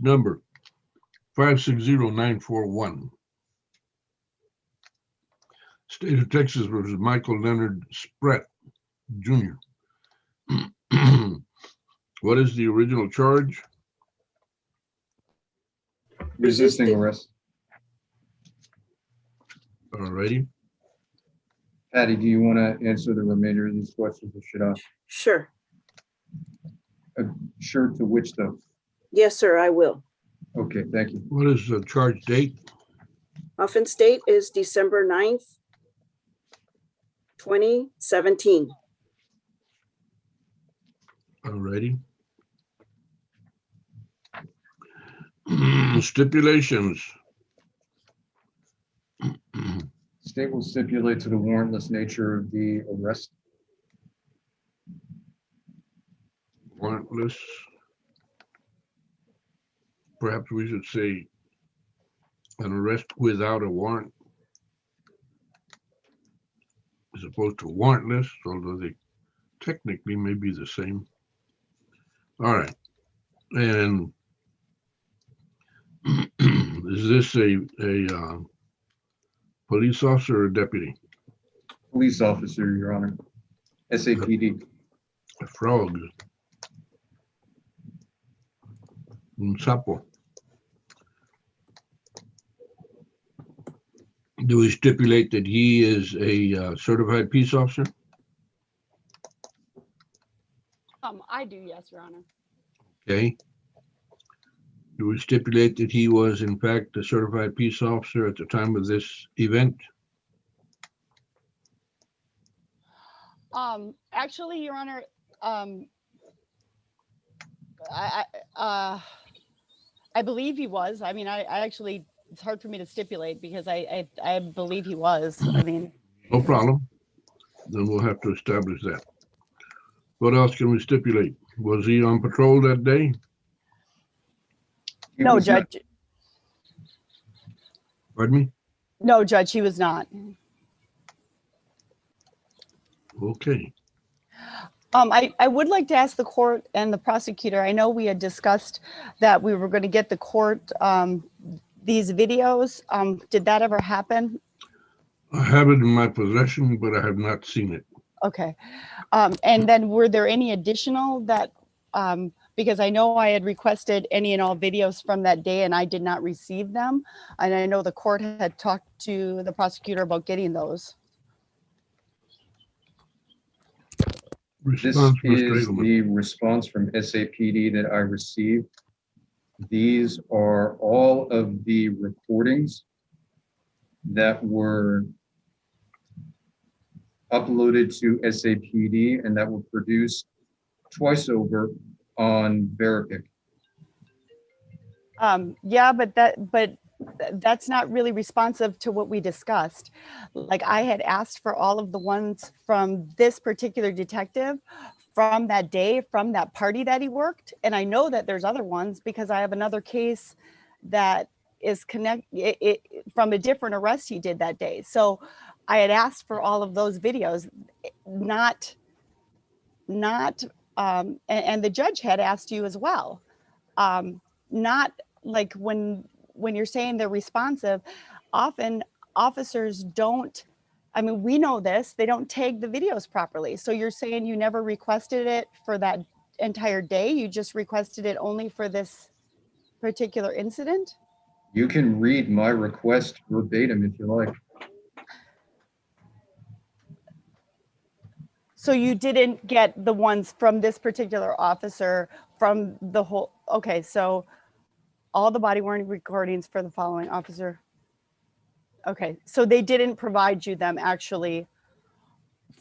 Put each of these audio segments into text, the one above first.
number 560941. State of Texas versus Michael Leonard Spratt, Jr. What is the original charge? Resisting arrest. All righty. Patty, do you want to answer the remainder of these questions, or should I? Sure. Sure, to which though? Yes, sir, I will. Okay, thank you. What is the charge date? Offense date is December 9th, 2017. All righty. Stipulations. State will stipulate to the warrantless nature of the arrest. Warrantless. Perhaps we should say an arrest without a warrant, as opposed to warrantless, although they technically may be the same. All right. And is this a police officer or deputy? Police officer, Your Honor. SAPD. A frog. Un sapo. Do we stipulate that he is a certified peace officer? I do, yes, Your Honor. Okay. Do we stipulate that he was in fact a certified peace officer at the time of this event? Actually, Your Honor, I believe he was. I mean, I actually, it's hard for me to stipulate because I believe he was. I mean, No problem. Then we'll have to establish that. What else can we stipulate? Was he on patrol that day? He no, was not- Judge. Pardon me? No, Judge, he was not. Okay. I would like to ask the court and the prosecutor, I know we had discussed that we were going to get the court these videos. Did that ever happen? I have it in my possession, but I have not seen it. Okay. And then were there any additional that, because I know I had requested any and all videos from that day and I did not receive them. And I know the court had talked to the prosecutor about getting those. This Response, Mr. is Edelman. the response from SAPD that I received. These are all of the recordings that were uploaded to SAPD and that were produced twice over on Veripic. Yeah, but that's not really responsive to what we discussed. Like I had asked for all of the ones from this particular detective from that day, from that party that he worked. And I know that there's other ones because I have another case that is from a different arrest he did that day. So I had asked for all of those videos, and the judge had asked you as well. Not like when you're saying they're responsive, often officers don't, I mean, we know this, they don't tag the videos properly. So you're saying you never requested it for that entire day, you just requested it only for this particular incident? You can read my request verbatim if you like. So you didn't get the ones from this particular officer from the whole, okay, so all the body worn recordings for the following officer. Okay, so they didn't provide you them actually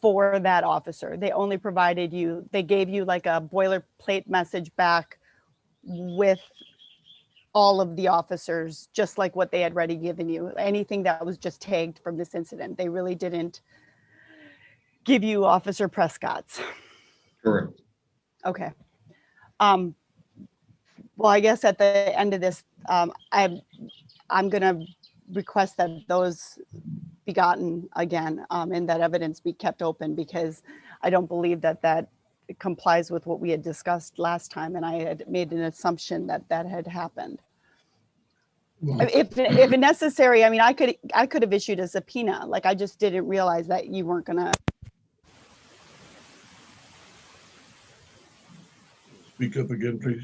for that officer. They only provided you, they gave you like a boilerplate message back with all of the officers, just like what they had already given you. Anything that was just tagged from this incident. They really didn't give you Officer Prescott's. Correct. Okay. Well, I guess at the end of this, I'm going to request that those be gotten again and that evidence be kept open because I don't believe that complies with what we had discussed last time, and I had made an assumption that that had happened. Well, If necessary, I mean, I could have issued a subpoena. Like, I just didn't realize that you weren't gonna. speak up again, please.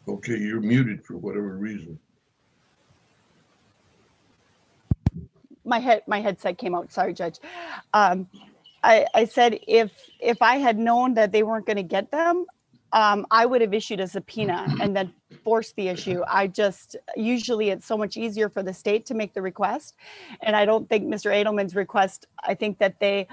Okay, you're muted for whatever reason. My headset came out. Sorry, Judge. I said if I had known that they weren't going to get them, I would have issued a subpoena and then forced the issue. Usually it's so much easier for the state to make the request. And I don't think Mr. Edelman's request, I think that they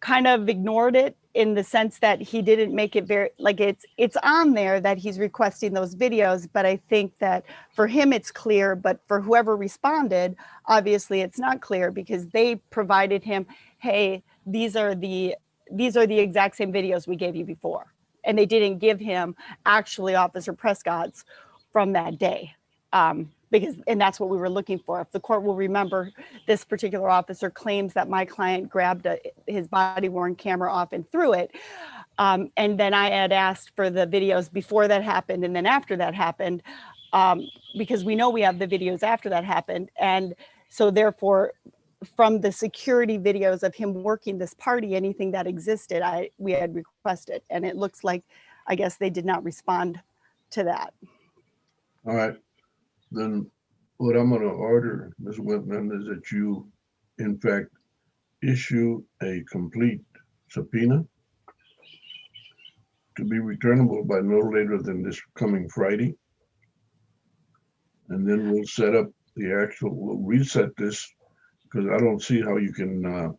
kind of ignored it in the sense that he didn't make it very, like, it's on there that he's requesting those videos, but I think that for him it's clear, but for whoever responded, obviously it's not clear because they provided him, hey, these are the exact same videos we gave you before. And they didn't give him actually Officer Prescott's from that day. And that's what we were looking for. If the court will remember, this particular officer claims that my client grabbed his body worn camera off and threw it. And then I had asked for the videos before that happened and then after that happened, because we know we have the videos after that happened. And so therefore, from the security videos of him working this party, anything that existed, we had requested. And it looks like, I guess they did not respond to that. All right, then what I'm gonna order, Ms. Whitman, is that you, in fact, issue a complete subpoena to be returnable by no later than this coming Friday. And then we'll set up we'll reset this, because I don't see how you can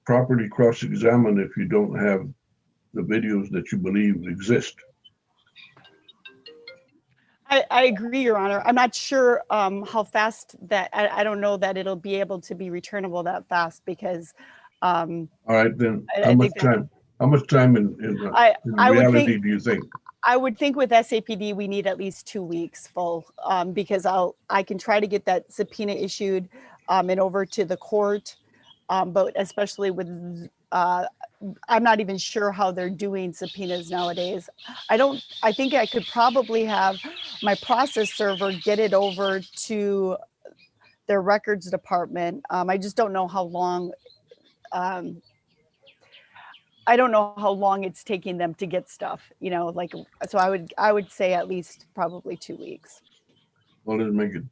properly cross-examine if you don't have the videos that you believe exist. I agree, Your Honor. I'm not sure how fast that, I don't know that it'll be able to be returnable that fast because. All right, then How much time in reality do you think? I would think with SAPD, we need at least 2 weeks full, because I can try to get that subpoena issued and over to the court. But especially with, I'm not even sure how they're doing subpoenas nowadays. I think I could probably have my process server get it over to their records department. I just don't know how long, I don't know how long it's taking them to get stuff, like, so I would say at least probably 2 weeks. Well, let's make it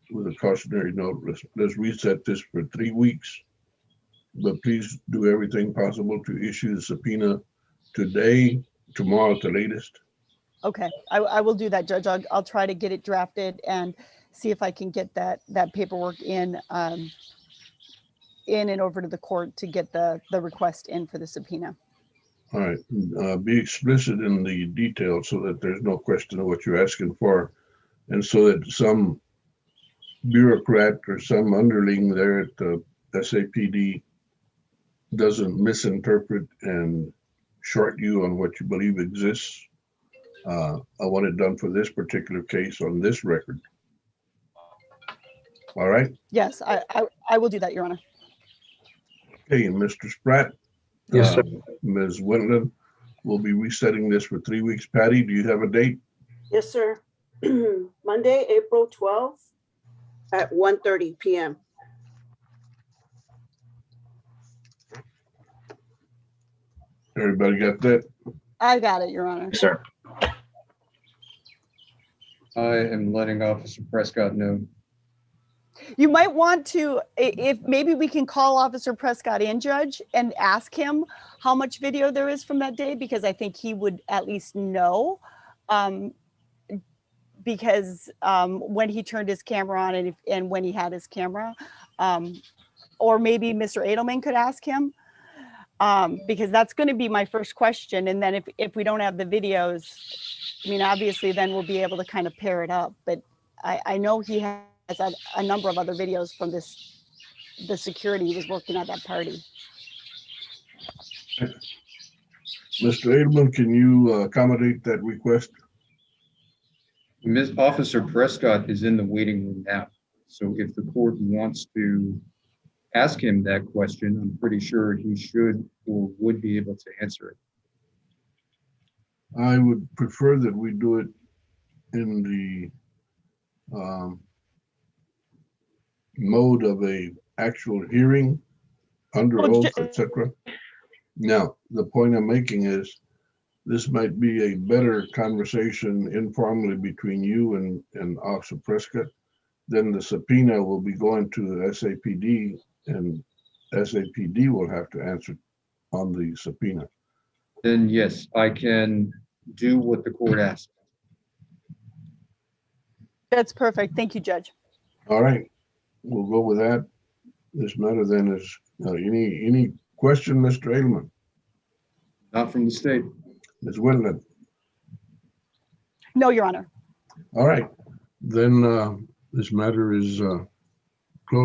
with a cautionary note. Let's reset this for 3 weeks. But please do everything possible to issue the subpoena today, tomorrow at the latest. Okay, I will do that, Judge. I'll try to get it drafted and see if I can get that paperwork in and over to the court to get the request in for the subpoena. All right, be explicit in the details so that there's no question of what you're asking for, and so that some bureaucrat or some underling there at the SAPD doesn't misinterpret and short you on what you believe exists. I want it done for this particular case on this record. All right? Yes, I will do that, Your Honor. Okay, Mr. Spratt. Yes, sir. Ms. Wendland, we'll be resetting this for 3 weeks. Patty, do you have a date? Yes, sir. Monday, April 12th at 1:30 p.m. Everybody got that? I got it, Your Honor. Yes, sir. I am letting Officer Prescott know. You might want to, if maybe we can call Officer Prescott in, Judge, and ask him how much video there is from that day, because I think he would at least know. Because when he turned his camera on and when he had his camera, or maybe Mr. Edelman could ask him, because that's going to be my first question. And then if we don't have the videos, I mean, obviously then we'll be able to kind of pair it up. But I know he has a number of other videos from the security he was working at that party. Mr. Edelman, can you accommodate that request? Officer Prescott is in the waiting room now. So if the court wants to ask him that question, I'm pretty sure he should or would be able to answer it. I would prefer that we do it in the mode of a actual hearing under Well, oath, etc. Now, the point I'm making is this might be a better conversation informally between you and Officer Prescott. Then the subpoena will be going to the SAPD, and SAPD will have to answer on the subpoena. Then yes, I can do what the court asked. That's perfect. Thank you, Judge. All right, we'll go with that. This matter then is, any question, Mr. Edelman? Not from the state. Ms. Wetland? No, Your Honor. All right, then this matter is